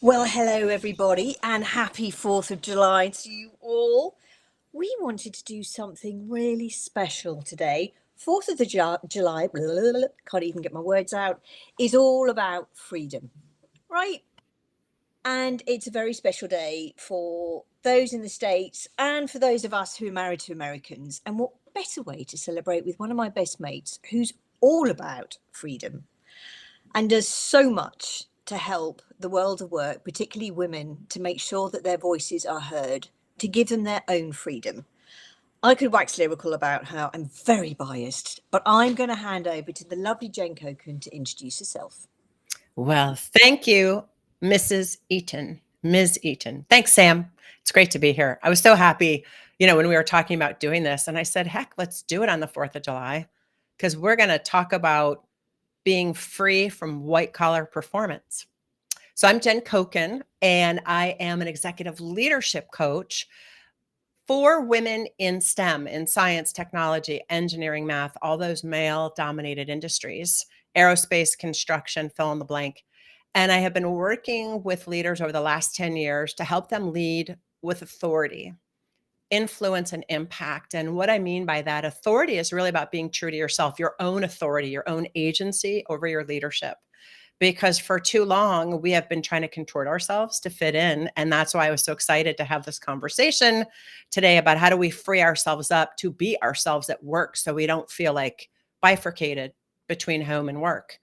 Well, hello everybody, and happy 4th of July to you all. We wanted to do something really special today. 4th of the July, blah, blah, blah, can't even get my words out, is all about freedom, right? And it's a very special day for those in the States and for those of us who are married to Americans. And what better way to celebrate with one of my best mates who's all about freedom and does so much to help the world of work, particularly women, to make sure that their voices are heard, to give them their own freedom. I could wax lyrical about her. I'm very biased, but I'm going to hand over to the lovely Jen Coken to introduce herself. Well, thank you, Mrs. Eaton, Ms. Eaton. Thanks, Sam. It's great to be here. I was so happy, when we were talking about doing this, and I said, heck, let's do it on the 4th of July, because we're going to talk about being free from white collar performance. So I'm Jen Coken, and I am an executive leadership coach for women in STEM, in science, technology, engineering, math, all those male dominated industries, aerospace, construction, fill in the blank. And I have been working with leaders over the last 10 years to help them lead with authority, influence, and impact. And what I mean by that, authority is really about being true to yourself, your own authority, your own agency over your leadership. Because for too long, we have been trying to contort ourselves to fit in. And that's why I was so excited to have this conversation today about how do we free ourselves up to be ourselves at work so we don't feel like bifurcated between home and work.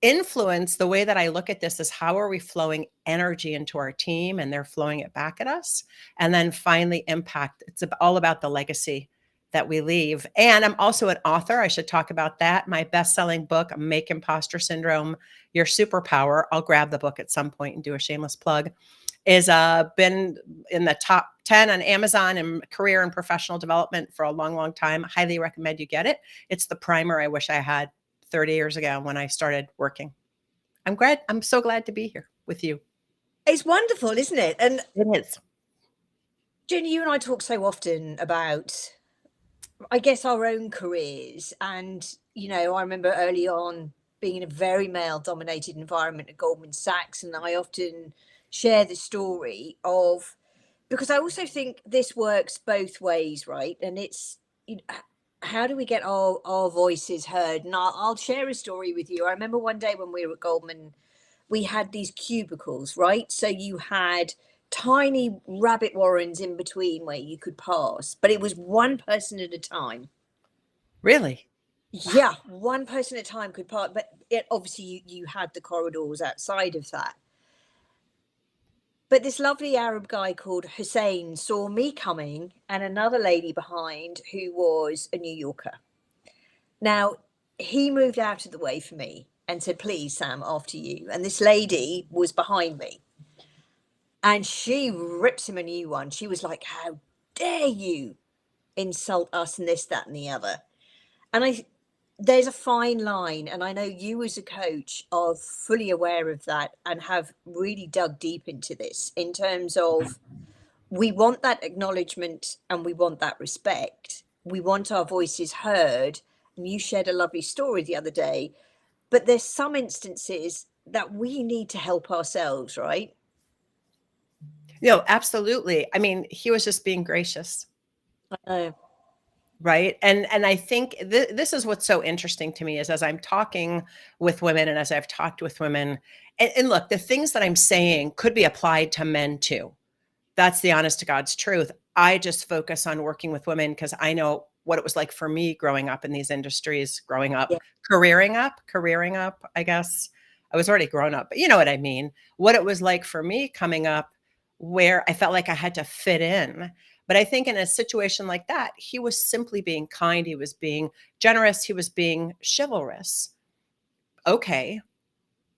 Influence, the way that I look at this is how are we flowing energy into our team and they're flowing it back at us. And then finally, impact. It's all about the legacy that we leave. And I'm also an author. I should talk about that. My best-selling book, Make Imposter Syndrome Your Superpower. I'll grab the book at some point and do a shameless plug. Is been in the top 10 on Amazon and career and professional development for a long, long time. Highly recommend you get it. It's the primer I wish I had 30 years ago when I started working. I'm so glad to be here with you. It's wonderful, isn't it? And It is. Jenny, you and I talk so often about, I guess, our own careers. And, I remember early on being in a very male dominated environment at Goldman Sachs. And I often share the story of, because I also think this works both ways, right? And it's, how do we get our voices heard? And I'll share a story with you. I remember one day when we were at Goldman, we had these cubicles, right? So you had tiny rabbit warrens in between where you could pass, but it was one person at a time. Really? Yeah, one person at a time could pass, but obviously you had the corridors outside of that. But this lovely Arab guy called Hussein saw me coming and another lady behind who was a New Yorker. Now, he moved out of the way for me and said, "Please, Sam, after you." And this lady was behind me. And she rips him a new one. She was like, "How dare you insult us and this, that, and the other?" And there's a fine line. And I know you as a coach are fully aware of that and have really dug deep into this in terms of we want that acknowledgement and we want that respect. We want our voices heard. And you shared a lovely story the other day, but there's some instances that we need to help ourselves, right? Absolutely. I mean, he was just being gracious, Uh, right? And I think this is what's so interesting to me is as I'm talking with women and as I've talked with women, and look, the things that I'm saying could be applied to men too. That's the honest to God's truth. I just focus on working with women because I know what it was like for me growing up in these industries, growing up, yeah. careering up, I guess. I was already grown up, but you know what I mean. What it was like for me coming up where I felt like I had to fit in. But I think in a situation like that, he was simply being kind. He was being generous. He was being chivalrous. Okay.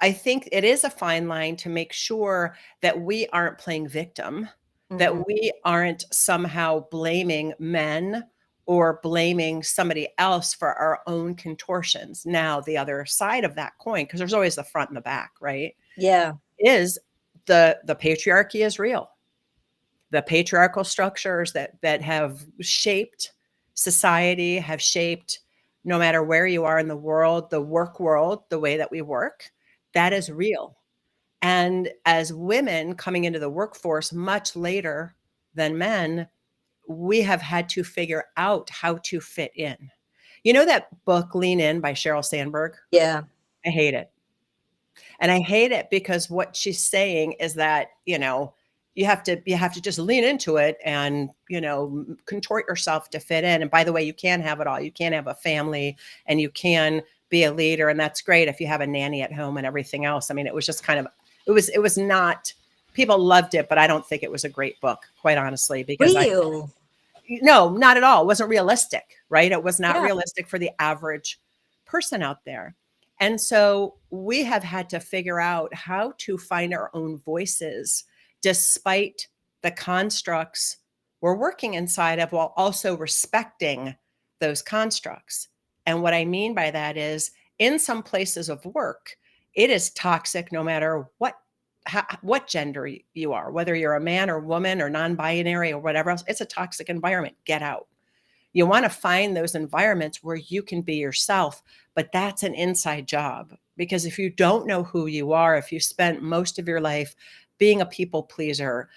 I think it is a fine line to make sure that we aren't playing victim, Mm-hmm. that we aren't somehow blaming men or blaming somebody else for our own contortions. Now, the other side of that coin, because there's always the front and the back, right? Yeah. Is the patriarchy is real. The patriarchal structures that have shaped society, have shaped no matter where you are in the world, the work world, the way that we work, that is real. And as women coming into the workforce much later than men, we have had to figure out how to fit in. You know that book, Lean In by Sheryl Sandberg? Yeah. I hate it. And I hate it because what she's saying is that, you have to just lean into it and, contort yourself to fit in. And by the way, you can have it all. You can have a family and you can be a leader. And that's great if you have a nanny at home and everything else. I mean, it was just kind of, it was not, people loved it, but I don't think it was a great book, quite honestly, because Real. no, not at all. It wasn't realistic, right? It was not Yeah. realistic for the average person out there. And so we have had to figure out how to find our own voices despite the constructs we're working inside of, while also respecting those constructs. And what I mean by that is, in some places of work, it is toxic no matter what gender you are, whether you're a man or woman or non-binary or whatever else. It's a toxic environment. Get out. You want to find those environments where you can be yourself, but that's an inside job. Because if you don't know who you are, if you spent most of your life being a people pleaser,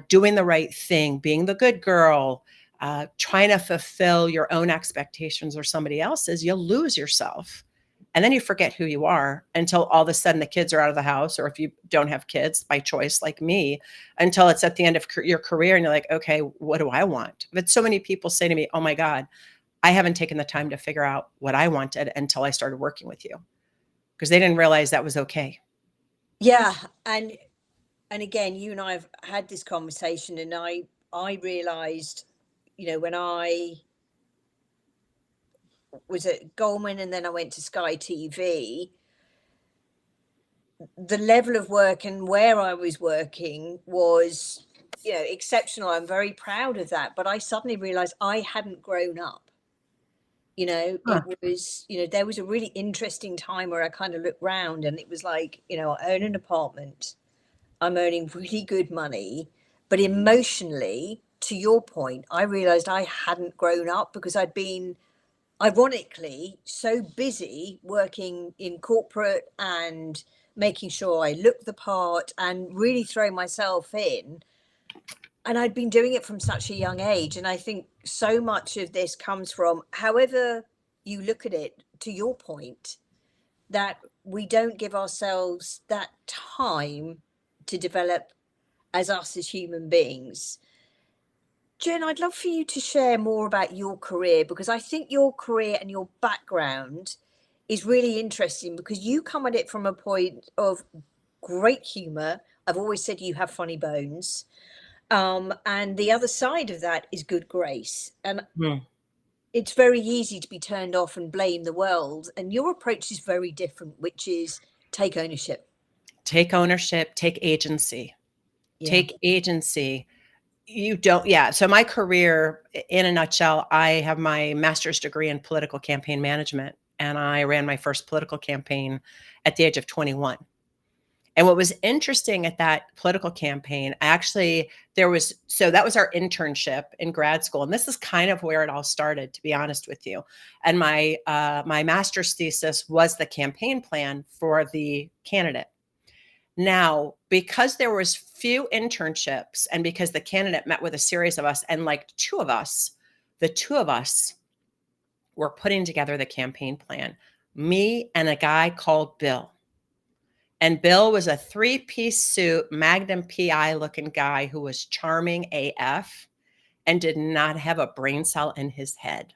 doing the right thing, being the good girl, trying to fulfill your own expectations or somebody else's, you'll lose yourself. And then you forget who you are until all of a sudden the kids are out of the house, or if you don't have kids by choice, like me, until it's at the end of your career and you're like, okay, what do I want? But so many people say to me, oh my God, I haven't taken the time to figure out what I wanted until I started working with you, because they didn't realize that was okay. Yeah. And again, you and I have had this conversation, and I realized, when I was at Goldman and then I went to Sky TV, the level of work and where I was working was, exceptional. I'm very proud of that. But I suddenly realized I hadn't grown up. Huh. It was, there was a really interesting time where I kind of looked round and it was like, I own an apartment, I'm earning really good money, but emotionally, to your point, I realized I hadn't grown up because I'd been, ironically, so busy working in corporate and making sure I looked the part and really throw myself in. And I'd been doing it from such a young age. And I think so much of this comes from, however you look at it, to your point, that we don't give ourselves that time to develop as us as human beings. Jen, I'd love for you to share more about your career, because I think your career and your background is really interesting because you come at it from a point of great humor. I've always said you have funny bones. And the other side of that is good grace. And Hmm. it's very easy to be turned off and blame the world. And your approach is very different, which is take ownership. Take ownership, take agency, Yeah. take agency. You don't, yeah. So my career, in a nutshell, I have my master's degree in political campaign management, and I ran my first political campaign at the age of 21. And what was interesting at that political campaign, actually, so that was our internship in grad school. And this is kind of where it all started, to be honest with you. And my master's thesis was the campaign plan for the candidate. Now, because there was few internships and because the candidate met with a series of us, and like the two of us were putting together the campaign plan, me and a guy called Bill. And Bill was a three-piece suit, Magnum PI looking guy who was charming AF and did not have a brain cell in his head.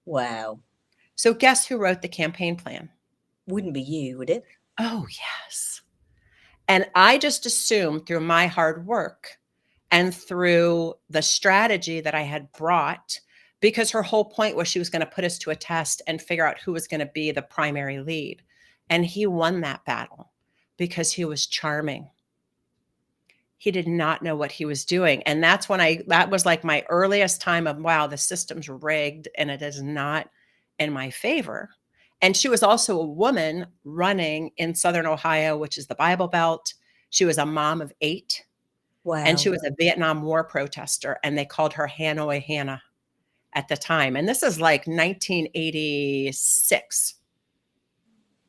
Wow. So guess who wrote the campaign plan? Wouldn't be you, would it? Oh, yes. And I just assumed through my hard work and through the strategy that I had brought, because her whole point was she was going to put us to a test and figure out who was going to be the primary lead. And he won that battle because he was charming. He did not know what he was doing. And that was like my earliest time of, wow, the system's rigged and it is not in my favor. And she was also a woman running in Southern Ohio, which is the Bible Belt. She was a mom of 8, and she Wow. was a Vietnam War protester, and they called her Hanoi Hannah at the time. And this is like 1986.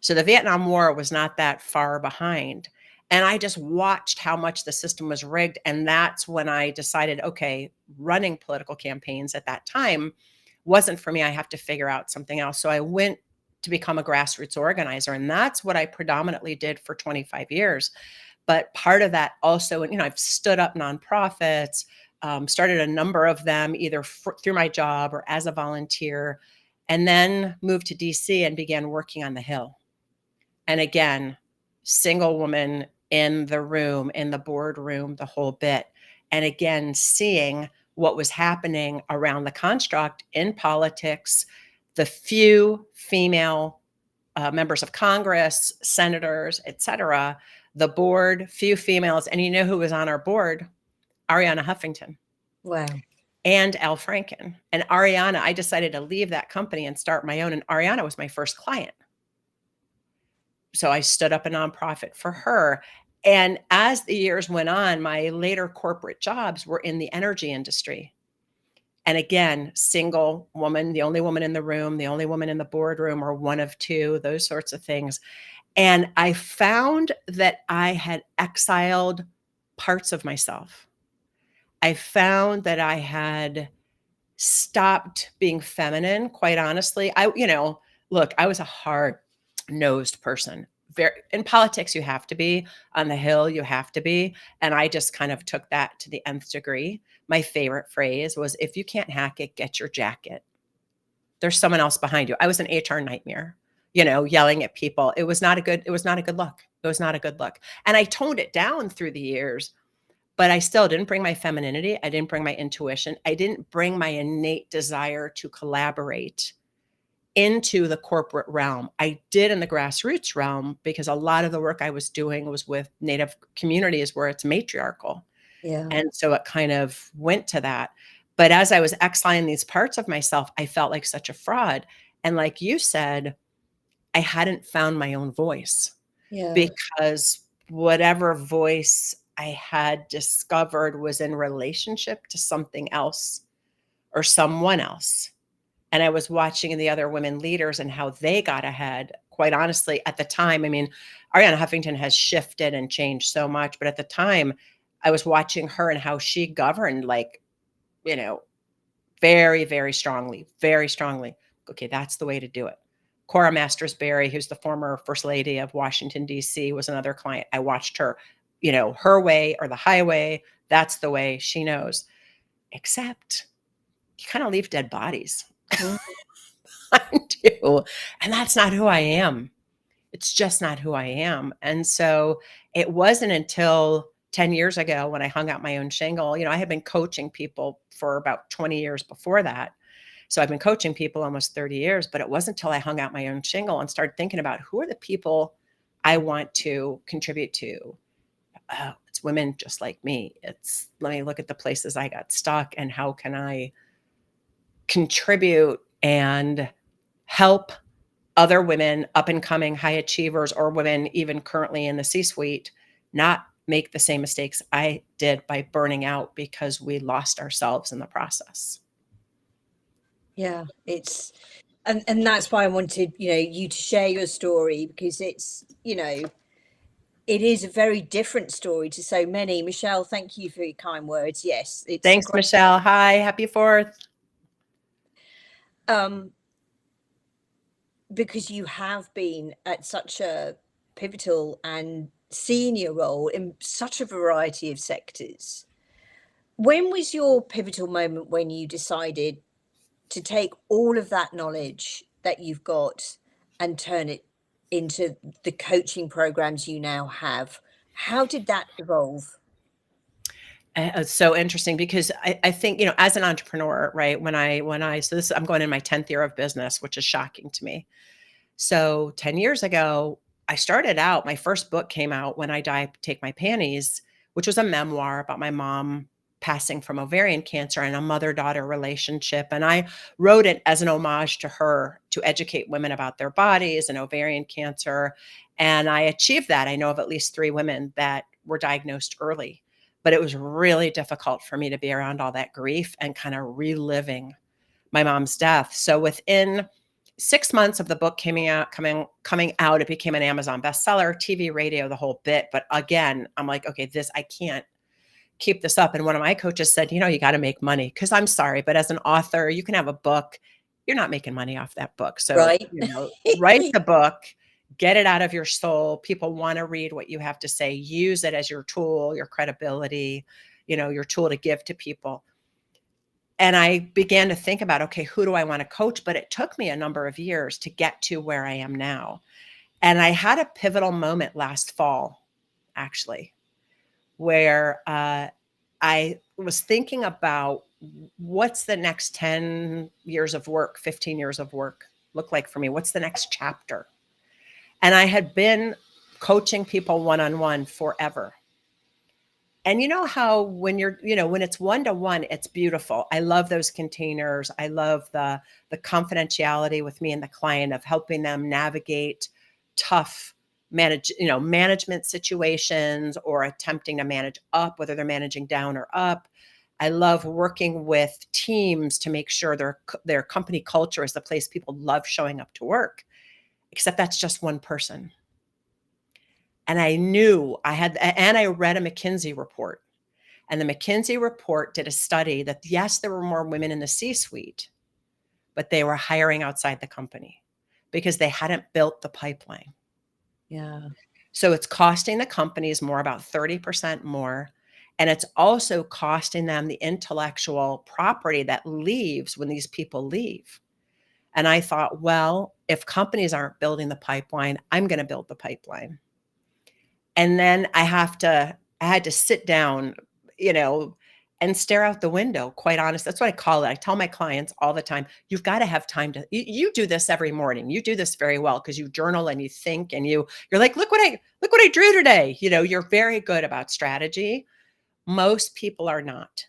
So the Vietnam War was not that far behind. And I just watched how much the system was rigged. And that's when I decided, okay, running political campaigns at that time wasn't for me. I have to figure out something else. So I went to become a grassroots organizer. And that's what I predominantly did for 25 years. But part of that also, I've stood up nonprofits, started a number of them either through my job or as a volunteer, and then moved to DC and began working on the Hill. And again, single woman in the room, in the boardroom, the whole bit. And again, seeing what was happening around the construct in politics, the few female members of Congress, senators, et cetera, the board, few females. And you know who was on our board? Ariana Huffington. Wow. And Al Franken. And Ariana, I decided to leave that company and start my own. And Ariana was my first client. So I stood up a nonprofit for her. And as the years went on, my later corporate jobs were in the energy industry. And again, single woman, the only woman in the room, the only woman in the boardroom, or one of two, those sorts of things. And I found that I had exiled parts of myself. I found that I had stopped being feminine, quite honestly. Look, I was a hard-nosed person. In politics, you have to be. On the Hill, you have to be. And I just kind of took that to the nth degree. My favorite phrase was, if you can't hack it, get your jacket. There's someone else behind you. I was an HR nightmare, yelling at people. It was not a good look. It was not a good look. And I toned it down through the years, but I still didn't bring my femininity. I didn't bring my intuition. I didn't bring my innate desire to collaborate into the corporate realm. I did in the grassroots realm, because a lot of the work I was doing was with Native communities where it's matriarchal. Yeah. And so it kind of went to that. But as I was exiling these parts of myself, I felt like such a fraud. And like you said, I hadn't found my own voice, Yeah. because whatever voice I had discovered was in relationship to something else or someone else. And I was watching the other women leaders and how they got ahead. Quite honestly, at the time, Ariana Huffington has shifted and changed so much, but at the time, I was watching her and how she governed, very, very strongly, very strongly. Okay, that's the way to do it. Cora Masters Berry, who's the former First Lady of Washington, D.C., was another client. I watched her, her way or the highway. That's the way she knows. Except you kind of leave dead bodies Mm. behind you. And that's not who I am. It's just not who I am. And so it wasn't until 10 years ago when I hung out my own shingle. I had been coaching people for about 20 years before that. So I've been coaching people almost 30 years, but it wasn't until I hung out my own shingle and started thinking about who are the people I want to contribute to. Oh, it's women just like me. Let me look at the places I got stuck and how can I contribute and help other women, up and coming high achievers, or women even currently in the C-suite, not make the same mistakes I did by burning out because we lost ourselves in the process. Yeah, and that's why I wanted, you to share your story, because it is a very different story to so many. Michelle, thank you for your kind words. Yes, it's Thanks, great. Michelle. Hi, happy 4th. Because you have been at such a pivotal and senior role in such a variety of sectors. When was your pivotal moment when you decided to take all of that knowledge that you've got and turn it into the coaching programs you now have? How did that evolve? It's so interesting because I think, as an entrepreneur, right, I'm going in my 10th year of business, which is shocking to me. So 10 years ago, I started out, my first book came out, When I Die, Take My Panties, which was a memoir about my mom passing from ovarian cancer and a mother-daughter relationship. And I wrote it as an homage to her to educate women about their bodies and ovarian cancer. And I achieved that. I know of at least 3 women that were diagnosed early, but it was really difficult for me to be around all that grief and kind of reliving my mom's death. So within 6 months of the book coming out, it became an Amazon bestseller, TV, radio, the whole bit. But again, I'm like, okay, I can't keep this up. And one of my coaches said, you got to make money, because I'm sorry, but as an author, you can have a book, you're not making money off that book. So, Right. write the book, get it out of your soul. People want to read what you have to say. Use it as your tool, your credibility, your tool to give to people. And I began to think about, okay, who do I want to coach? But it took me a number of years to get to where I am now. And I had a pivotal moment last fall, actually, where I was thinking about what's the next 10 years of work, 15 years of work look like for me? What's the next chapter? And I had been coaching people one-on-one forever. And you know how when when it's one-to-one, it's beautiful. I love those containers. I love the confidentiality with me and the client of helping them navigate tough management situations, or attempting to manage up, whether they're managing down or up. I love working with teams to make sure their company culture is the place people love showing up to work, except that's just one person. And I read a McKinsey report. And the McKinsey report did a study that, yes, there were more women in the C-suite, but they were hiring outside the company because they hadn't built the pipeline. Yeah. So it's costing the companies about 30% more. And it's also costing them the intellectual property that leaves when these people leave. And I thought, well, if companies aren't building the pipeline, I'm going to build the pipeline. And then I had to sit down, and stare out the window, quite honest. That's what I call it. I tell my clients all the time, you've got to have time you do this every morning. You do this very well because you journal and you think, and you're like, look what I drew today. You're very good about strategy. Most people are not.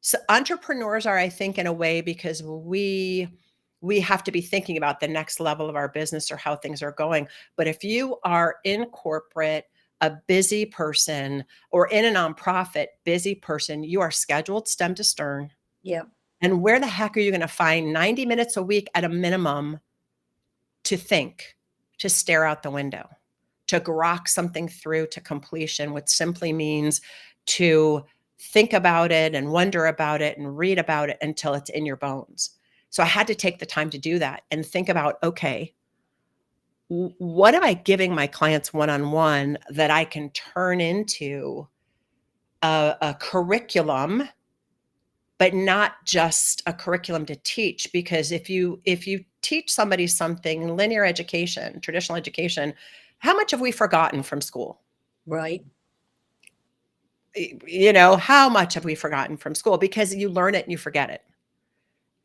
So entrepreneurs are, I think, in a way, because we have to be thinking about the next level of our business or how things are going. But if you are in corporate, a busy person, or in a nonprofit, busy person, you are scheduled stem to stern. Yeah. And where the heck are you going to find 90 minutes a week at a minimum to think, to stare out the window, to grok something through to completion, which simply means to think about it and wonder about it and read about it until it's in your bones. So I had to take the time to do that and think about, okay, what am I giving my clients one-on-one that I can turn into a curriculum, but not just a curriculum to teach? Because if you teach somebody something, linear education, traditional education, how much have we forgotten from school? Right. How much have we forgotten from school? Because you learn it and you forget it.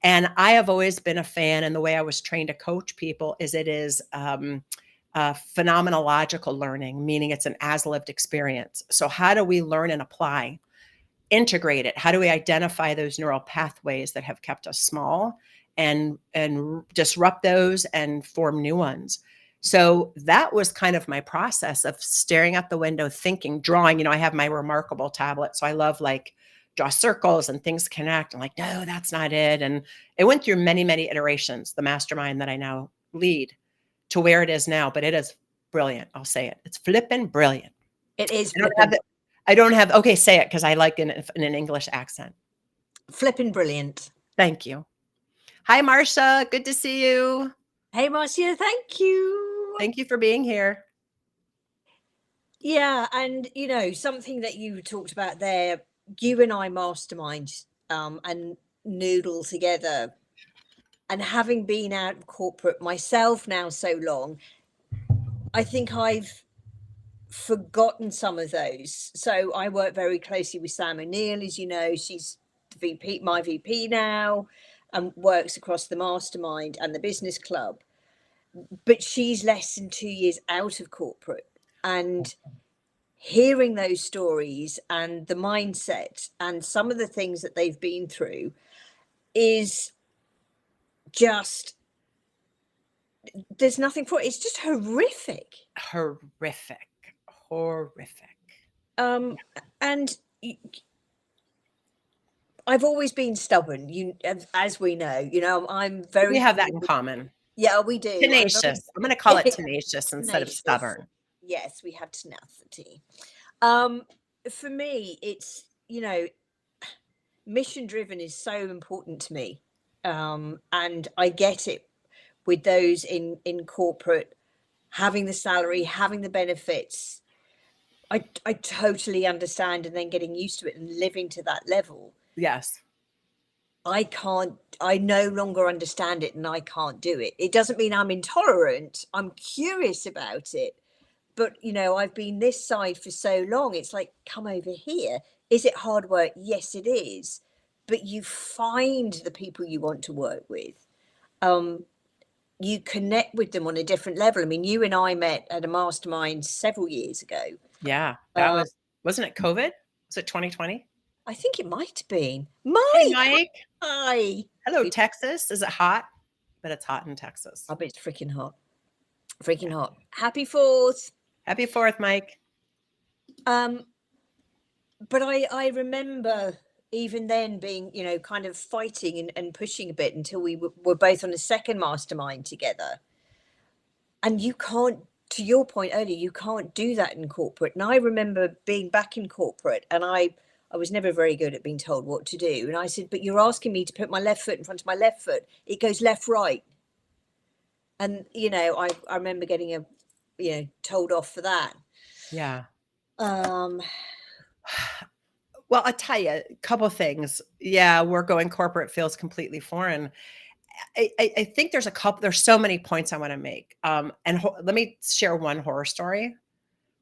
And I have always been a fan, and the way I was trained to coach people is it is phenomenological learning, meaning it's an as-lived experience. So how do we learn and apply, integrate it? How do we identify those neural pathways that have kept us small and disrupt those and form new ones? So that was kind of my process of staring out the window, thinking, drawing. I have my remarkable tablet, so I love draw circles and things connect. I'm like, no, that's not it. And it went through many, many iterations, the mastermind that I now lead, to where it is now. But it is brilliant. I'll say it. It's flippin' brilliant. It is I don't have, okay, say it, because I like in an English accent. flipping brilliant. Thank you. Hi, Marsha. Good to see you. Hey, Marcia, thank you. Thank you for being here. Yeah, and something that you talked about there, you and I mastermind and noodle together. And having been out of corporate myself now so long, I think I've forgotten some of those. So I work very closely with Sam O'Neill, as you know. She's the VP, my VP now, and works across the mastermind and the business club. But she's less than 2 years out of corporate, and hearing those stories and the mindset and some of the things that they've been through is just, there's nothing for it. It's just horrific. Horrific. And I've always been stubborn, as we know. I'm very, we have that in common. Yeah, we do. I'm very Tenacious. I'm going to call it tenacious instead of tenacious. stubborn. Yes, we have tenacity. Um, for me, it's, mission driven is so important to me. And I get it with those in corporate, having the salary, having the benefits. I totally understand, and then getting used to it and living to that level. Yes. I no longer understand it and I can't do it. It doesn't mean I'm intolerant. I'm curious about it. But, I've been this side for so long. It's like, come over here. Is it hard work? Yes, it is. But you find the people you want to work with. You connect with them on a different level. I mean, you and I met at a mastermind several years ago. Yeah. That Uh, was, wasn't it COVID? Was it 2020? I think it might have been. Hey, Mike, Mike. hi. Hello, Texas. Is it hot? But it's hot in Texas. I bet it's freaking hot. Freaking hot. Happy 4th. Happy 4th, Mike. Um, but I remember even then being, kind of fighting and pushing a bit until we were both on a second mastermind together. And you can't, to your point earlier, you can't do that in corporate. And I remember being back in corporate, and I was never very good at being told what to do. And I said, but you're asking me to put my left foot in front of my left foot. It goes left, right. And, I remember getting told off for that. Yeah. Um, Well, I'll tell you a couple of things. Yeah, we're going corporate feels completely foreign. I think there's so many points I want to make. Let me share one horror story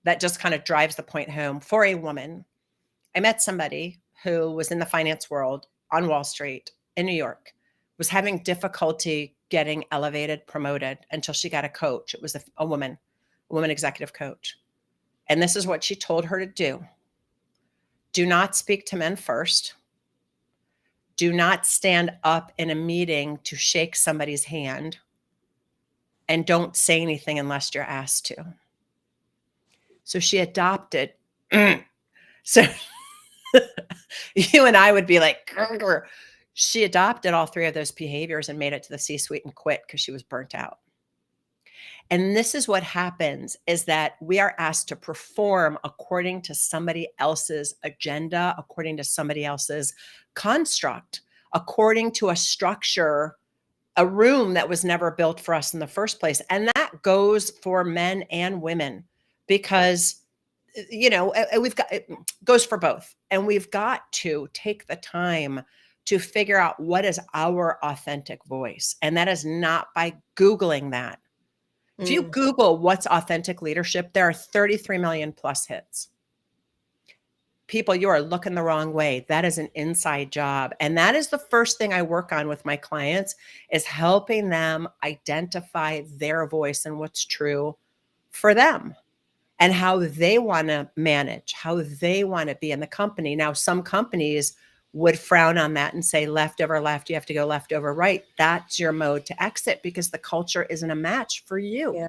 that just kind of drives the point home for a woman. I met somebody who was in the finance world on Wall Street in New York, was having difficulty getting elevated, promoted until she got a coach. It was a woman executive coach. And this is what she told her to do. Do not speak to men first. Do not stand up in a meeting to shake somebody's hand. And don't say anything unless you're asked to. So she adopted. So you and I would be like, "Grr." She adopted all three of those behaviors and made it to the C-suite and quit because she was burnt out. And this is what happens is that we are asked to perform according to somebody else's agenda, according to somebody else's construct, according to a structure, a room that was never built for us in the first place. And that goes for men and women because it goes for both. And we've got to take the time to figure out what is our authentic voice. And that is not by Googling that. If you Google what's authentic leadership, there are 33 million plus hits. People, you are looking the wrong way. That is an inside job. And that is the first thing I work on with my clients is helping them identify their voice and what's true for them and how they want to manage, how they want to be in the company. Now, some companies would frown on that and say left over left, you have to go left over right. That's your mode to exit because the culture isn't a match for you. Yeah.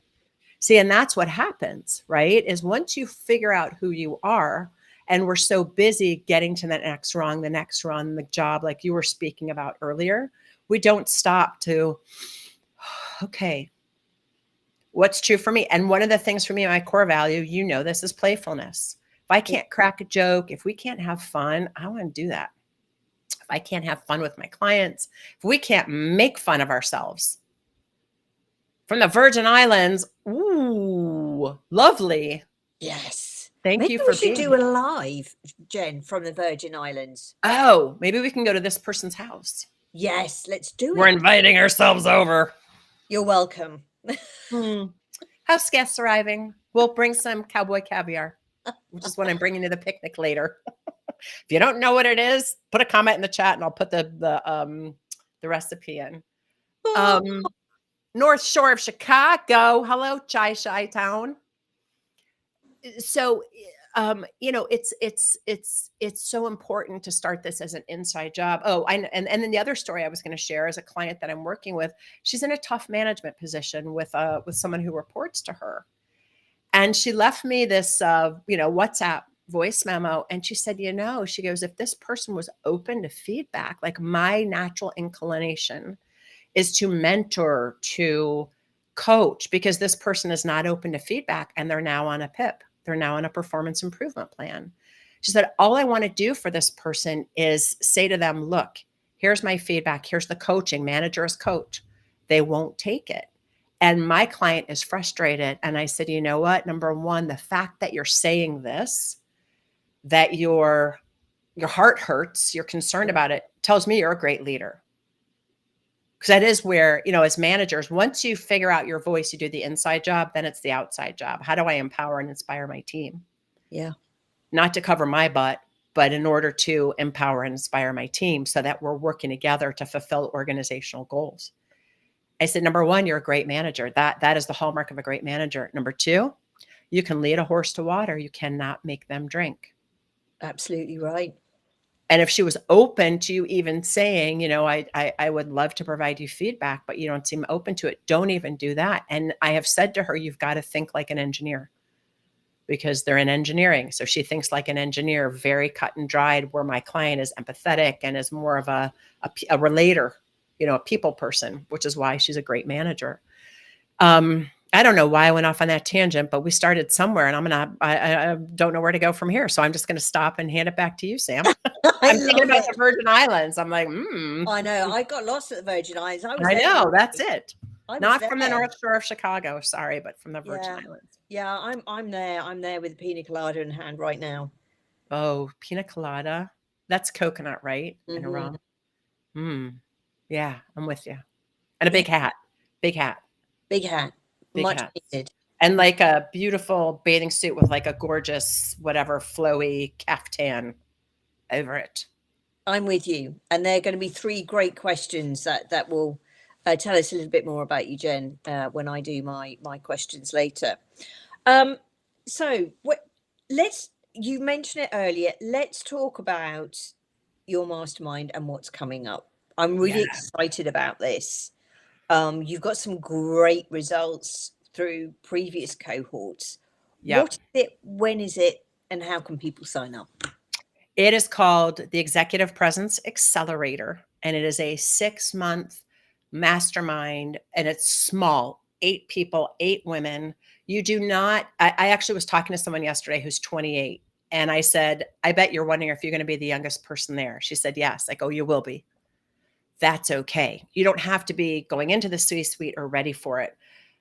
See, and that's what happens, right? Is once you figure out who you are, and we're so busy getting to the next rung, the job, like you were speaking about earlier, we don't stop to, okay, what's true for me? And one of the things for me, my core value, this is playfulness. If I can't crack a joke, if we can't have fun, I want to do that. If I can't have fun with my clients, if we can't make fun of ourselves. From the Virgin Islands, ooh, lovely. Yes. Thank Maybe you we for should being do a here. live, Jen, from the Virgin Islands. Oh, maybe we can go to this person's house. Yes, let's do We're it. inviting ourselves over. You're welcome. House guests arriving. We'll bring some cowboy caviar, which is what I'm bringing to the picnic later. If you don't know what it is, put a comment in the chat and I'll put the recipe in. North Shore of Chicago. Hello, Chi Town. So it's so important to start this as an inside job. And then the other story I was going to share is a client that I'm working with. She's in a tough management position with someone who reports to her, and she left me this WhatsApp voice memo, and she said, if this person was open to feedback, like my natural inclination is to mentor, to coach, because this person is not open to feedback and they're now on a PIP. They're now on a performance improvement plan. She said, all I want to do for this person is say to them, look, here's my feedback. Here's the coaching. Manager as coach. They won't take it. And my client is frustrated. And I said, you know what? Number one, the fact that you're saying this, that your heart hurts, you're concerned about it, tells me you're a great leader. Because that is where, as managers, once you figure out your voice, you do the inside job, then it's the outside job. How do I empower and inspire my team? Yeah. Not to cover my butt, but in order to empower and inspire my team so that we're working together to fulfill organizational goals. I said, number one, you're a great manager. That is the hallmark of a great manager. Number two, you can lead a horse to water. You cannot make them drink. Absolutely right. And if she was open to you even saying, I would love to provide you feedback, but you don't seem open to it, don't even do that. And I have said to her, you've got to think like an engineer, because they're in engineering. So she thinks like an engineer, very cut and dried, where my client is empathetic and is more of a relator, a people person, which is why she's a great manager. I don't know why I went off on that tangent, but we started somewhere, and I don't know where to go from here. So I'm just going to stop and hand it back to you, Sam. I'm thinking about the Virgin Islands. I'm like, I know. I got lost at the Virgin Islands. I know. That's it. Not there. From the North Shore of Chicago, sorry, but from the Virgin Islands. Yeah, I'm there. I'm there with a pina colada in hand right now. Oh, pina colada. That's coconut, right? And a rum. Yeah, I'm with you. And a big hat. Big hat. Big hat. Big Much hat. needed. And like a beautiful bathing suit with like a gorgeous, whatever, flowy caftan over it. I'm with you. And there are going to be 3 great questions that will tell us a little bit more about you, Jen, when I do my questions later. So you mentioned it earlier. Let's talk about your mastermind and what's coming up. I'm really excited about this. You've got some great results through previous cohorts. Yep. What is it? When is it? And how can people sign up? It is called the Executive Presence Accelerator, and it is a 6-month mastermind, and it's small, 8 people, 8 women. You do not, I actually was talking to someone yesterday who's 28, and I said, I bet you're wondering if you're going to be the youngest person there. She said, yes. I go, you will be. That's okay. You don't have to be going into the C-suite or ready for it.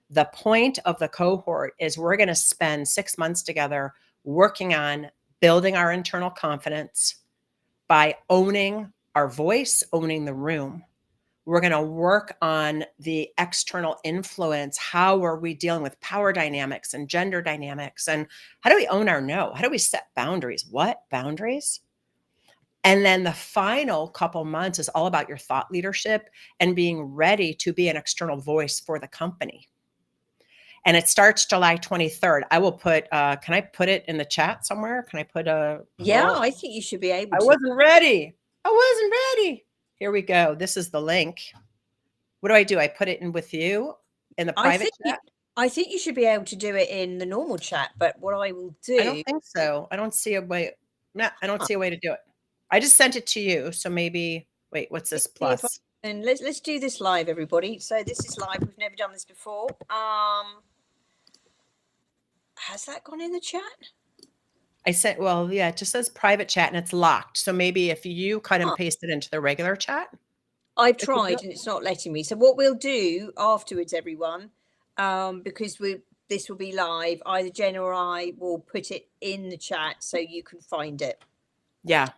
The point of the cohort is we're going to spend 6 months together working on building our internal confidence by owning our voice, owning the room. We're going to work on the external influence. How are we dealing with power dynamics and gender dynamics? And how do we own our no? How do we set boundaries? What boundaries? And then the final couple months is all about your thought leadership and being ready to be an external voice for the company. And it starts July 23rd. I will put, can I put it in the chat somewhere? Can I put a? Yeah, I think you should be able to. I wasn't ready. Here we go. This is the link. What do? I put it in with you in the private chat? I think you should be able to do it in the normal chat, but what I will do. I don't think so. I don't see a way. No, I don't see a way to do it. I just sent it to you. So maybe, wait, what's this plus? And let's do this live, everybody. So this is live. We've never done this before. Has that gone in the chat? I sent, well, yeah, it just says private chat and it's locked. So maybe if you cut and paste it into the regular chat. I've tried and it's not letting me. So what we'll do afterwards, everyone, because this will be live, either Jen or I will put it in the chat so you can find it. Yeah.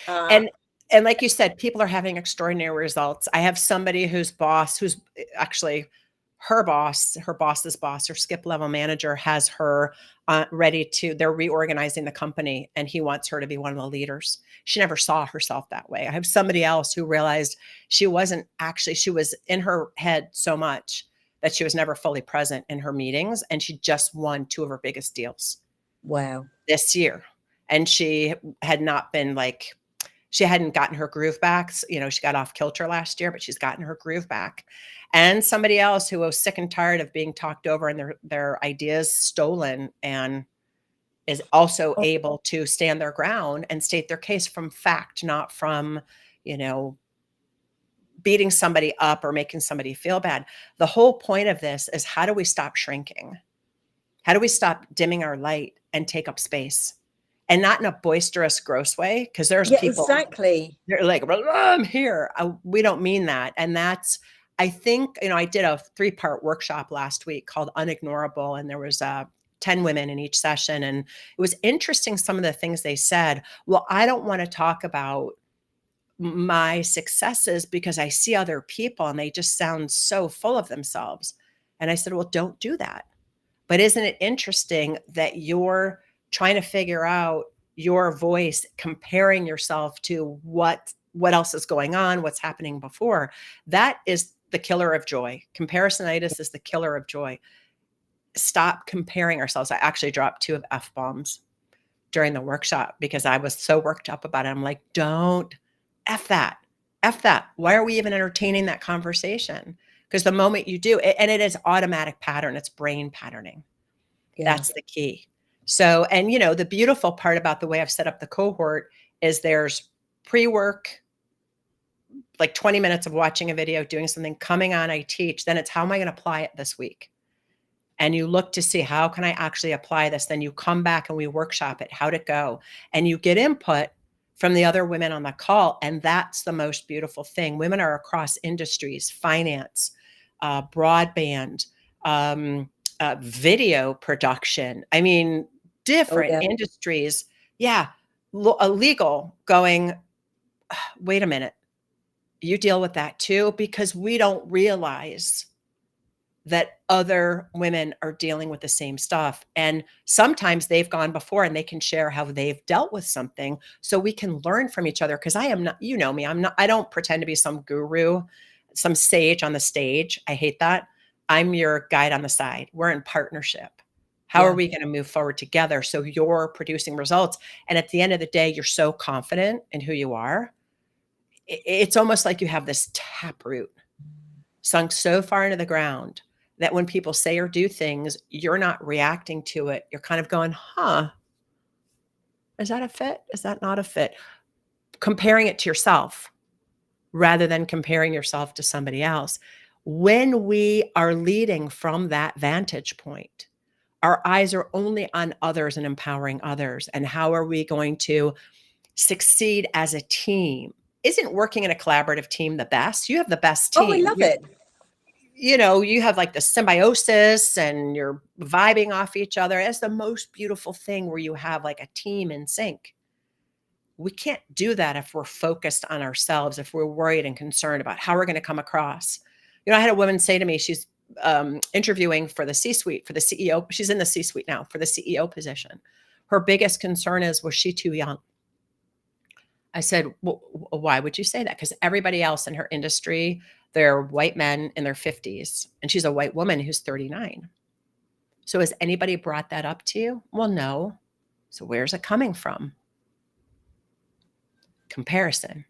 And like you said, people are having extraordinary results. I have somebody who's actually her boss's boss, her skip level manager has her they're reorganizing the company and he wants her to be one of the leaders. She never saw herself that way. I have somebody else who realized she was in her head so much that she was never fully present in her meetings, and she just won 2 of her biggest deals. Wow. This year. And she had not been she hadn't gotten her groove back. She got off kilter last year, but she's gotten her groove back. And somebody else who was sick and tired of being talked over and their ideas stolen, and is also able to stand their ground and state their case from fact, not from, beating somebody up or making somebody feel bad. The whole point of this is, how do we stop shrinking? How do we stop dimming our light and take up space? And not in a boisterous, gross way, because there's Yeah, people, exactly. they're like, "Well, I'm here." We don't mean that. And that's, I think, I did a 3-part workshop last week called Unignorable, and there was 10 women in each session. And it was interesting, some of the things they said. Well, I don't want to talk about my successes because I see other people and they just sound so full of themselves. And I said, well, don't do that. But isn't it interesting that you're trying to figure out your voice, comparing yourself to what else is going on, what's happening before? That is the killer of joy. Comparisonitis is the killer of joy. Stop comparing ourselves. I actually dropped 2 of F-bombs during the workshop because I was so worked up about it. I'm like, don't F that. F that. Why are we even entertaining that conversation? Because the moment you do, and it is automatic pattern, it's brain patterning. Yeah. That's the key. So, and the beautiful part about the way I've set up the cohort is there's pre-work, like 20 minutes of watching a video, doing something, coming on, I teach. Then it's, how am I going to apply it this week? And you look to see, how can I actually apply this? Then you come back and we workshop it. How'd it go? And you get input from the other women on the call. And that's the most beautiful thing. Women are across industries, finance, broadband, video production. I mean, Oh, different yeah. industries. Yeah. Legal, going, wait a minute. You deal with that too, because we don't realize that other women are dealing with the same stuff. And sometimes they've gone before and they can share how they've dealt with something, so we can learn from each other. Because I am not, me, I don't pretend to be some guru, some sage on the stage. I hate that. I'm your guide on the side. We're in partnership. How are Yeah. we going to move forward together so you're producing results? And at the end of the day, you're so confident in who you are. It's almost like you have this taproot sunk so far into the ground that when people say or do things, you're not reacting to it. You're kind of going, huh, is that a fit? Is that not a fit? Comparing it to yourself rather than comparing yourself to somebody else. When we are leading from that vantage point, our eyes are only on others and empowering others. And how are we going to succeed as a team? Isn't working in a collaborative team the best? You have the best Oh, I team. love it. You have like the symbiosis and you're vibing off each other. It's the most beautiful thing, where you have like a team in sync. We can't do that if we're focused on ourselves, if we're worried and concerned about how we're going to come across. I had a woman say to me, she's interviewing for the C-suite, for the CEO. She's in the C-suite now for the CEO position. Her biggest concern is, was she too young? I said, well, why would you say that? Because everybody else in her industry, they're white men in their 50s, and she's a white woman who's 39. So has anybody brought that up to you? Well, no. So where's it coming from? Comparison.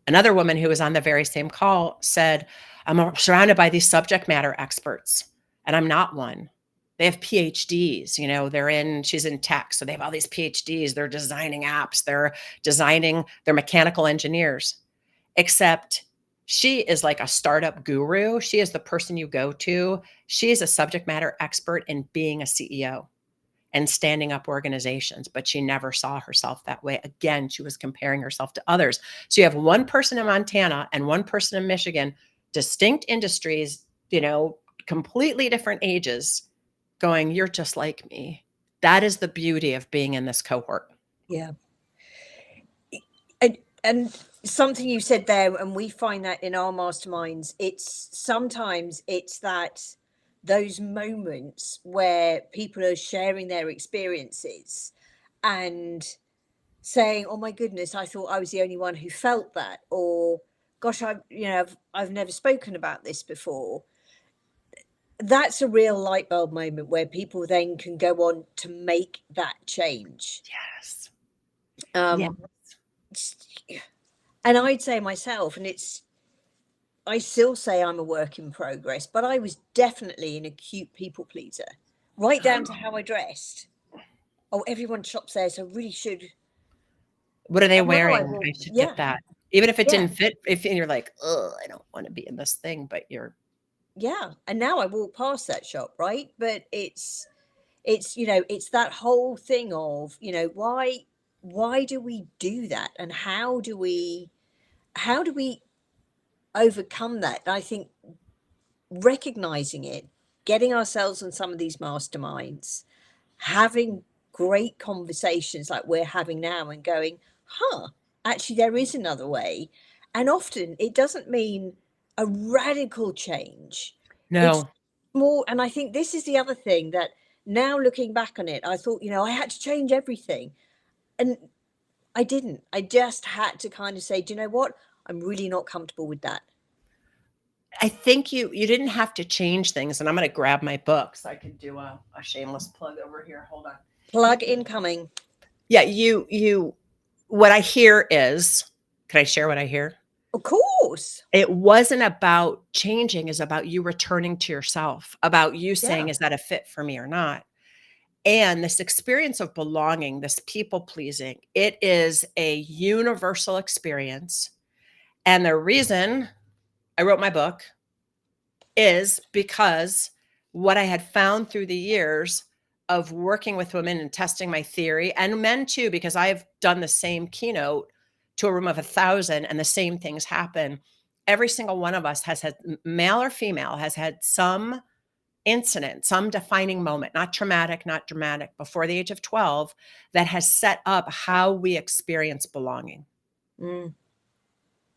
Another woman who was on the very same call said, I'm surrounded by these subject matter experts, and I'm not one. They have PhDs, she's in tech. So they have all these PhDs. They're designing apps. They're mechanical engineers. Except she is like a startup guru. She is the person you go to. She is a subject matter expert in being a CEO and standing up organizations, but she never saw herself that way. Again, she was comparing herself to others. So you have one person in Montana and one person in Michigan, distinct industries, completely different ages, going, you're just like me. That is the beauty of being in this cohort. Yeah. And something you said there, and we find that in our masterminds, sometimes it's that those moments where people are sharing their experiences and saying, oh my goodness, I thought I was the only one who felt that, or gosh, I've never spoken about this before. That's a real light bulb moment where people then can go on to make that change. Yes. Um, and I'd say myself, and I still say I'm a work in progress, but I was definitely an acute people pleaser, right down to how I dressed. Oh, everyone shops there, so I really should. What are they And now I wearing? will, I should yeah. get that. Even if it Yeah. didn't fit, if and you're like, "Oh, I don't want to be in this thing," but you're Yeah. And now I walk past that shop, right? But it's, you know, it's that whole thing of, you know, why do we do that? And how do we overcome that? And I think recognizing it, getting ourselves on some of these masterminds, having great conversations like we're having now and going, huh, actually, there is another way. And often it doesn't mean a radical change. It's no. more, and I think this is the other thing that now looking back on it, I thought, you know, I had to change everything. And I didn't. I just had to kind of say, do you know what? I'm really not comfortable with that. I think you didn't have to change things, and I'm gonna grab my book so I can do a shameless plug over here. Hold on. You Plug incoming. Yeah, you what I hear is can I share what I hear? Of course. It wasn't about changing, it's about you returning to yourself, about you saying, Yeah. "Is that a fit for me or not?" And this experience of belonging, this people pleasing, it is a universal experience. And the reason I wrote my book is because what I had found through the years of working with women and testing my theory and men too, because I've done the same keynote to a room of 1,000 and the same things happen. Every single one of us has had, male or female, has had some incident, some defining moment, not traumatic, not dramatic, before the age of 12 that has set up how we experience belonging, Mm.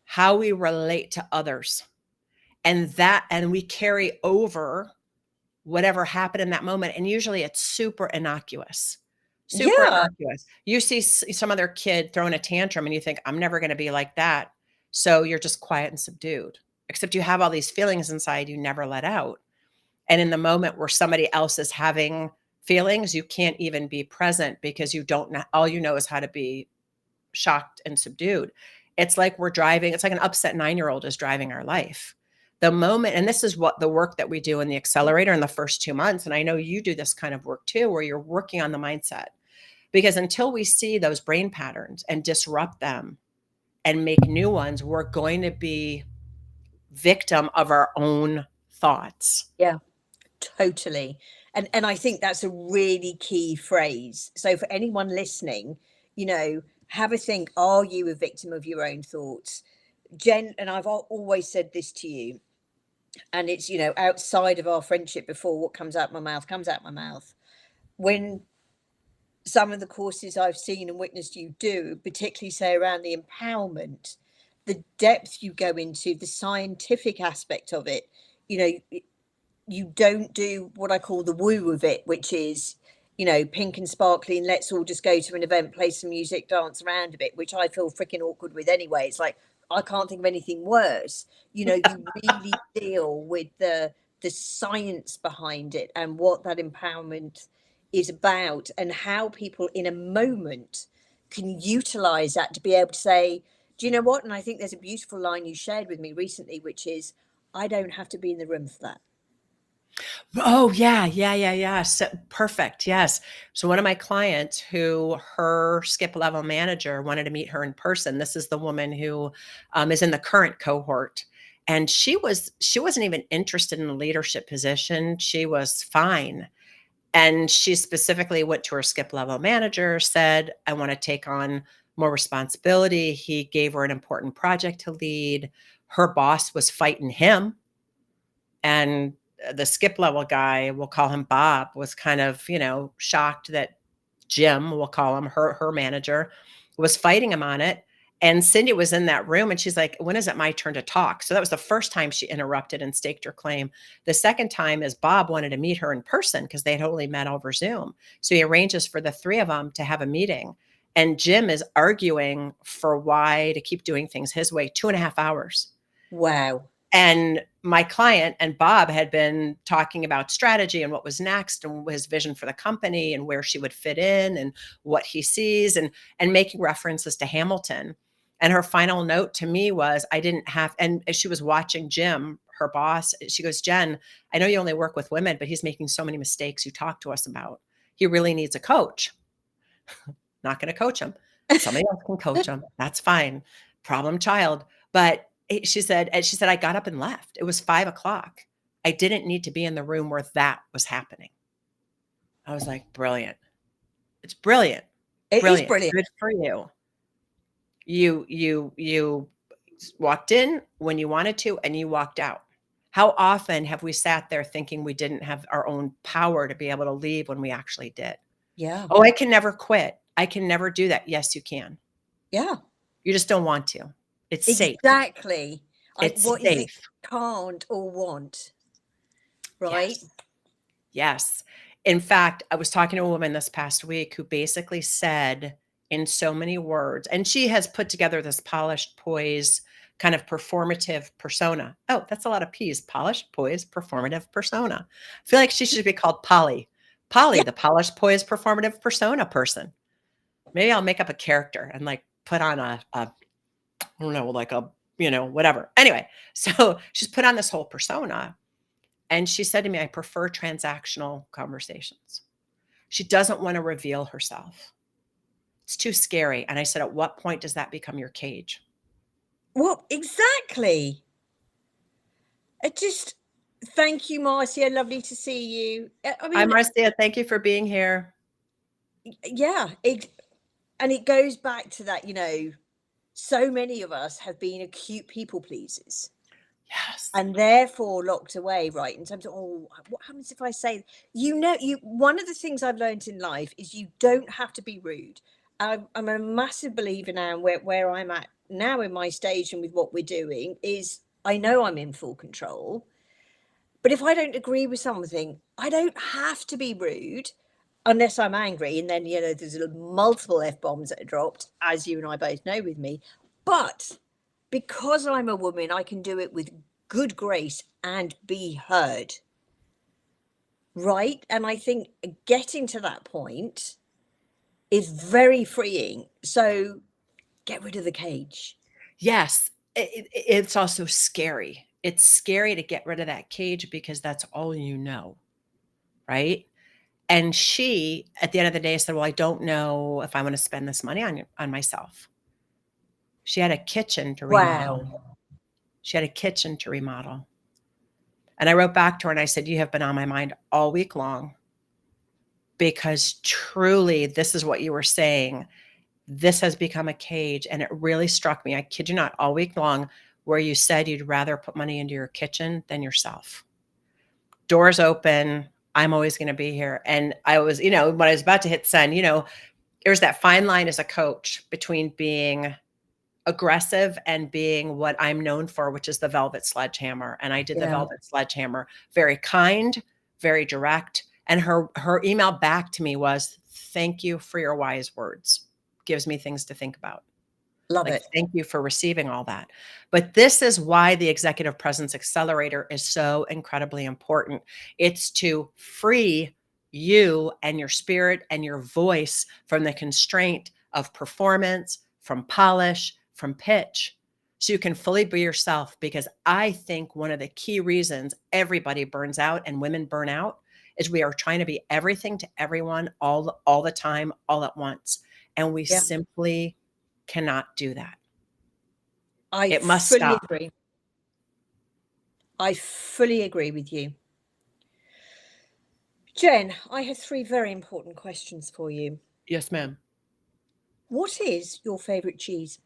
how we relate to others. And we carry over whatever happened in that moment. And usually it's super innocuous, super Yeah. innocuous. You see some other kid throwing a tantrum and you think, I'm never going to be like that. So you're just quiet and subdued, except you have all these feelings inside you never let out. And in the moment where somebody else is having feelings, you can't even be present because you don't know, all you know is how to be shocked and subdued. It's like we're driving, it's like an upset 9-year-old is driving our life. The moment, and this is what the work that we do in the accelerator in the first 2 months. And I know you do this kind of work too, where you're working on the mindset. Because until we see those brain patterns and disrupt them and make new ones, we're going to be victim of our own thoughts. Yeah. Totally. And I think that's a really key phrase. So for anyone listening, you know, have a think, are you a victim of your own thoughts? Jen, and I've always said this to you, and it's, you know, outside of our friendship before, what comes out my mouth comes out my mouth. When some of the courses I've seen and witnessed you do, particularly say around the empowerment, the depth you go into, the scientific aspect of it, you know, you don't do what I call the woo of it, which is, you know, pink and sparkly and let's all just go to an event, play some music, dance around a bit, which I feel freaking awkward with anyway. It's like I can't think of anything worse. You know, you really deal with the science behind it and what that empowerment is about and how people in a moment can utilize that to be able to say, do you know what? And I think there's a beautiful line you shared with me recently, which is, I don't have to be in the room for that. Oh, yeah, yeah, yeah, yeah. So perfect. Yes. So one of my clients who her skip level manager wanted to meet her in person. This is the woman who is in the current cohort. And she wasn't even interested in a leadership position. She was fine. And she specifically went to her skip level manager, said, I want to take on more responsibility. He gave her an important project to lead. Her boss was fighting him, and the skip level guy, we'll call him Bob, was kind of, shocked that Jim, we'll call him her manager, was fighting him on it. And Cindy was in that room and she's like, when is it my turn to talk? So that was the first time she interrupted and staked her claim. The second time is Bob wanted to meet her in person because they had only met over Zoom. So he arranges for the three of them to have a meeting. And Jim is arguing for why to keep doing things his way, 2.5 hours. Wow. And my client and Bob had been talking about strategy and what was next and his vision for the company and where she would fit in and what he sees and making references to Hamilton. And her final note to me was, I didn't have, and as she was watching Jim, her boss, she goes, Jen, I know you only work with women, but he's making so many mistakes you talk to us about. He really needs a coach. Not going to coach him. Somebody else can coach him. That's fine. problem child. But she said, I got up and left. It was 5 o'clock. I didn't need to be in the room where that was happening. I was like, brilliant. It's brilliant. It is Brilliant. brilliant. Good for you. You walked in when you wanted to and you walked out. How often have we sat there thinking we didn't have our own power to be able to leave when we actually did? Yeah. Oh, I can never quit. I can never do that. Yes, you can. Yeah. You just don't want to. It's safe. Exactly. It's What is it safe. can't or want, right? Yes. Yes. In fact, I was talking to a woman this past week who basically said in so many words, and she has put together this polished poise kind of performative persona. Oh, that's a lot of P's. Polished poise performative persona. I feel like she should be called Polly. Polly, Yeah. the polished poise performative persona person. Maybe I'll make up a character and like put on I don't know, like a, whatever. Anyway, so she's put on this whole persona. And she said to me, I prefer transactional conversations. She doesn't want to reveal herself. It's too scary. And I said, at what point does that become your cage? Well, exactly. It just thank you, Marcia. Lovely to see you. I Hi, mean, Marcia. Thank you for being here. yeah, it goes back to that, so many of us have been acute people pleasers Yes. and therefore locked away, right? In terms of, oh, what happens if I say, one of the things I've learned in life is you don't have to be rude. I'm a massive believer now, where I'm at now in my stage and with what we're doing, is I know I'm in full control. But if I don't agree with something, I don't have to be rude unless I'm angry. And then, there's multiple F bombs that are dropped, as you and I both know with me. But because I'm a woman, I can do it with good grace and be heard. Right. And I think getting to that point is very freeing. So get rid of the cage. Yes. It's also scary. It's scary to get rid of that cage because that's all you know. Right. And she, at the end of the day, said, well, I don't know if I want to spend this money on myself. She had a kitchen to remodel. Wow. She had a kitchen to remodel. And I wrote back to her and I said, you have been on my mind all week long because truly, this is what you were saying. This has become a cage. And it really struck me, I kid you not, all week long, where you said you'd rather put money into your kitchen than yourself. Doors open. I'm always going to be here. And I was, when I was about to hit send, there's that fine line as a coach between being aggressive and being what I'm known for, which is the velvet sledgehammer. And I did the Yeah. velvet sledgehammer, very kind, very direct. And her email back to me was, thank you for your wise words. Gives me things to think about. Love Like, it. thank you for receiving all that. But this is why the Executive Presence Accelerator is so incredibly important. It's to free you and your spirit and your voice from the constraint of performance, from polish, from pitch, so you can fully be yourself. Because I think one of the key reasons everybody burns out and women burn out is we are trying to be everything to everyone all the time, all at once. And we Yeah. simply cannot do that. I It must fully stop. agree. I fully agree with you. Jen, I have 3 very important questions for you. Yes, ma'am. What is your favorite cheese?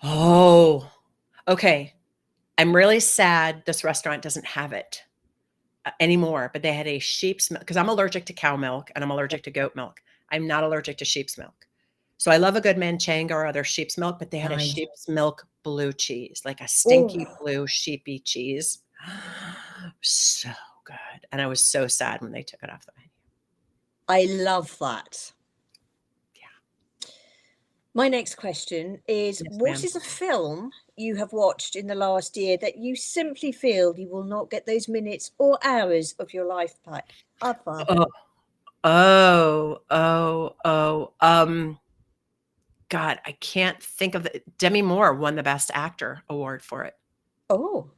Oh, okay. I'm really sad this restaurant doesn't have it anymore, but they had a sheep's milk because I'm allergic to cow milk and I'm allergic to goat milk. I'm not allergic to sheep's milk. So I love a good manchego or other sheep's milk, but they had a Nice. sheep's milk blue cheese, like a stinky Oh, blue sheepy cheese. So good. And I was so sad when they took it off the menu. I love that. Yeah. My next question is, Yes, what ma'am. is a film you have watched in the last year that you simply feel you will not get those minutes or hours of your life back? Other. Oh, oh, oh, oh. God, I can't think of Demi Moore won the Best Actor award for it. Oh,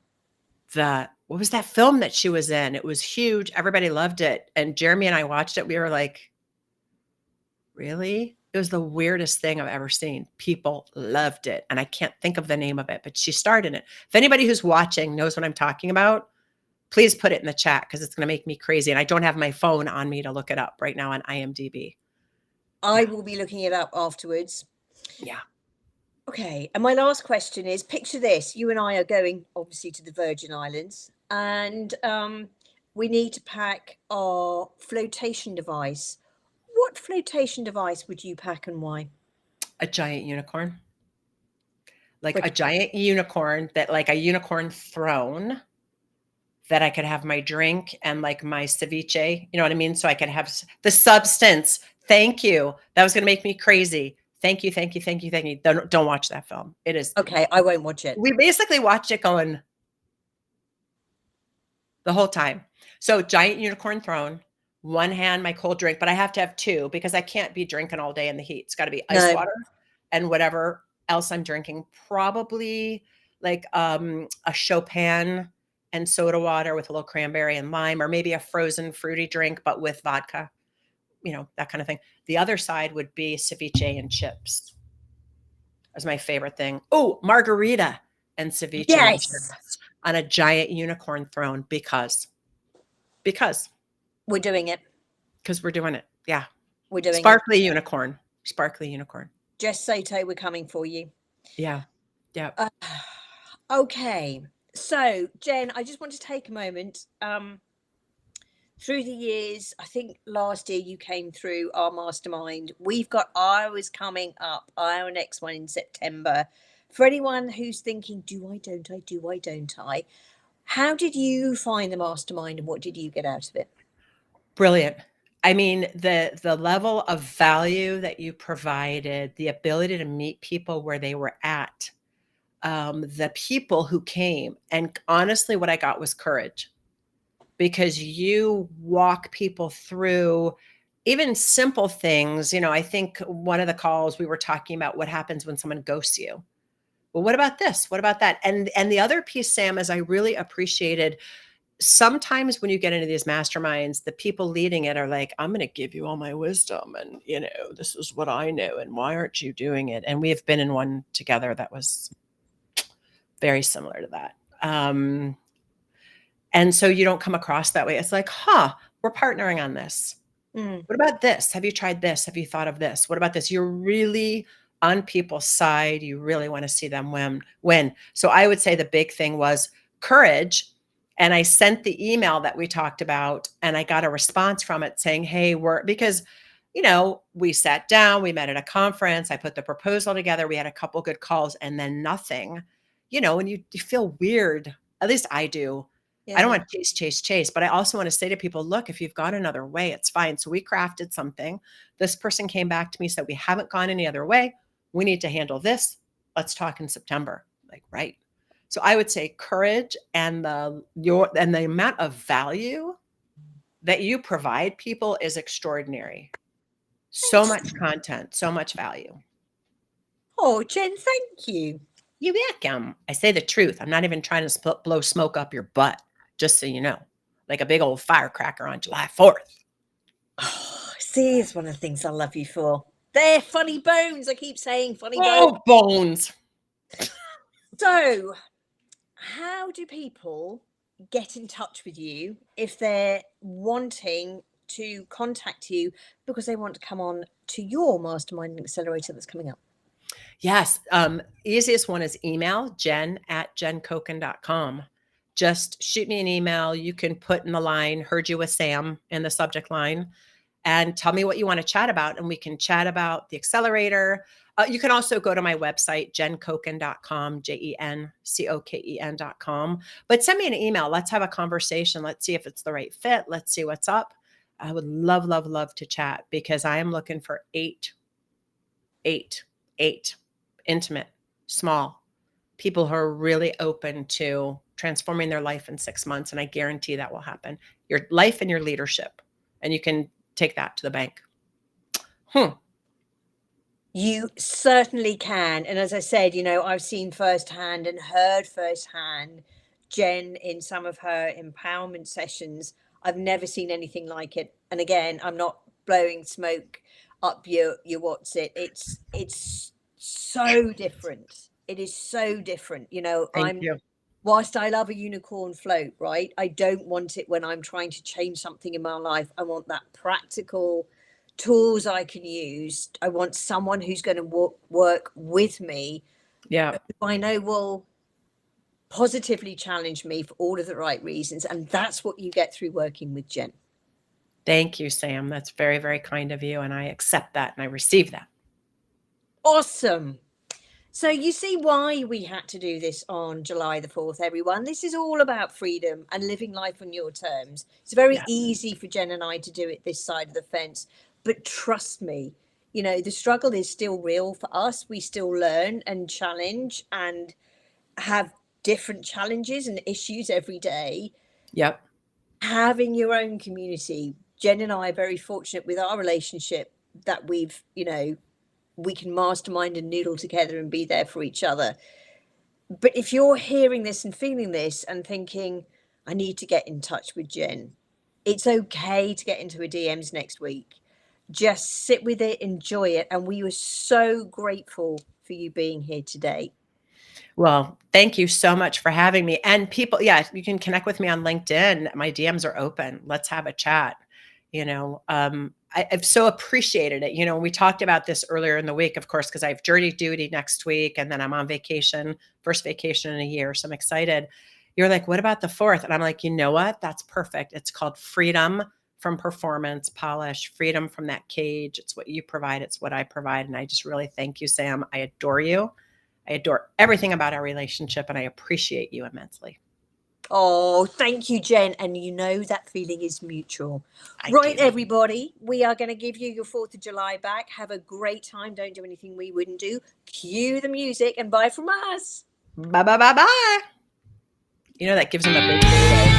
What was that film that she was in? It was huge. Everybody loved it. And Jeremy and I watched it. We were like, really? It was the weirdest thing I've ever seen. People loved it. And I can't think of the name of it, but she starred in it. If anybody who's watching knows what I'm talking about, please put it in the chat because it's going to make me crazy. And I don't have my phone on me to look it up right now on IMDb. I Yeah. will be looking it up afterwards. Yeah. Okay, and my last question is, picture this. You and I are going, obviously, to the Virgin Islands, and we need to pack our flotation device. What flotation device would you pack and why? A giant unicorn. Like a Okay. giant unicorn that like a unicorn throne that I could have my drink and like my ceviche, you know what I mean? So I could have the substance. Thank you. That was going to make me crazy. Thank you, thank you, thank you, thank you. Don't watch that film. It is. Okay, I won't watch it. We basically watched it going the whole time. So giant unicorn throne, one hand my cold drink, but I have to have two because I can't be drinking all day in the heat. It's got to be ice No. water and whatever else I'm drinking. Probably like a Chopin and soda water with a little cranberry and lime, or maybe a frozen fruity drink, but with vodka, you know, that kind of thing. The other side would be ceviche and chips. That's my favorite thing. Oh, margarita and ceviche and Yes, chips on a giant unicorn throne because we're doing it. because we're doing it. Yeah. We're doing it. Sparkly unicorn. Sparkly unicorn. Jess Soto, we're coming for you. Yeah. Yeah. Okay, so Jen, I just want to take a moment. Through the years, I think last year you came through our mastermind. We've got ours coming up, our next one in September. For anyone who's thinking, do I, don't I, do I, don't I? How did you find the mastermind and what did you get out of it? Brilliant. I mean, the level of value that you provided, the ability to meet people where they were at, the people who came, and honestly, what I got was courage because you walk people through even simple things. You know, I think one of the calls we were talking about what happens when someone ghosts you. Well, what about this? What about that? And the other piece, Sam, is I really appreciated sometimes when you get into these masterminds, the people leading it are like, I'm going to give you all my wisdom. And, you know, this is what I know. And why aren't you doing it? And we have been in one together that was very similar to that. And so you don't come across that way. It's like, we're partnering on this. Mm. What about this? Have you tried this? Have you thought of this? What about this? You're really on people's side. You really want to see them win. So I would say the big thing was courage. And I sent the email that we talked about and I got a response from it saying, hey, because, you know, we sat down, we met at a conference, I put the proposal together, we had a couple good calls and then nothing, you know, and you feel weird. At least I do. I don't Yeah. want to chase, but I also want to say to people, look, if you've got another way, it's fine. So we crafted something. This person came back to me, said, we haven't gone any other way. We need to handle this. Let's talk in September. Like, right. So I would say courage and the amount of value that you provide people is extraordinary. So much content, so much value. Oh, Jen, thank you. You're welcome. I say the truth. I'm not even trying to blow smoke up your butt, just so you know, like a big old firecracker on July 4th. Oh, see, it's one of the things I love you for. They're funny bones. I keep saying funny bones. Oh, bones. So, how do people get in touch with you if they're wanting to contact you because they want to come on to your mastermind accelerator that's coming up? Yes. Easiest one is email, jen@jencoken.com. Just shoot me an email. You can put in the line, heard you with Sam in the subject line, and tell me what you want to chat about. And we can chat about the accelerator. You can also go to my website, jencoken.com, JenCoken.com. But send me an email. Let's have a conversation. Let's see if it's the right fit. Let's see what's up. I would love, love, love to chat because I am looking for eight intimate, small people who are really open to transforming their life in 6 months. And I guarantee that will happen. Your life and your leadership. And you can take that to the bank. You certainly can. And as I said, you know, I've seen firsthand and heard firsthand Jen in some of her empowerment sessions. I've never seen anything like it. And again, I'm not blowing smoke up your what's it. It's so different. It is so different. You know, Thank you. whilst I love a unicorn float, right? I don't want it when I'm trying to change something in my life. I want that practical tools I can use. I want someone who's going to work with me, Yeah. who I know will positively challenge me for all of the right reasons. And that's what you get through working with Jen. Thank you, Sam. That's very, very kind of you. And I accept that and I receive that. Awesome. So you see why we had to do this on July the 4th, everyone. This is all about freedom and living life on your terms. It's very Yeah. easy for Jen and I to do it this side of the fence. But trust me, you know, the struggle is still real for us. We still learn and challenge and have different challenges and issues every day. Yep. Having your own community, Jen and I are very fortunate with our relationship that we've, you know, we can mastermind and noodle together and be there for each other. But if you're hearing this and feeling this and thinking, I need to get in touch with Jen, it's okay to get into her DMs next week. Just sit with it, enjoy it. And we were so grateful for you being here today. Well, thank you so much for having me. And people, yeah, you can connect with me on LinkedIn. My DMs are open. Let's have a chat. You know, I've so appreciated it. You know, we talked about this earlier in the week, of course, because I have jury duty next week and then I'm on vacation, first vacation in a year. So I'm excited. You're like, what about the 4th? And I'm like, you know what? That's perfect. It's called freedom from performance polish, freedom from that cage. It's what you provide. It's what I provide. And I just really thank you, Sam. I adore you. I adore everything about our relationship and I appreciate you immensely. Oh, thank you, Jen. And you know that feeling is mutual. I Right, do. everybody, we are going to give you your 4th of July back. Have a great time. Don't do anything we wouldn't do. Cue the music and bye from us. Bye, bye, bye, bye. You know, that gives them a big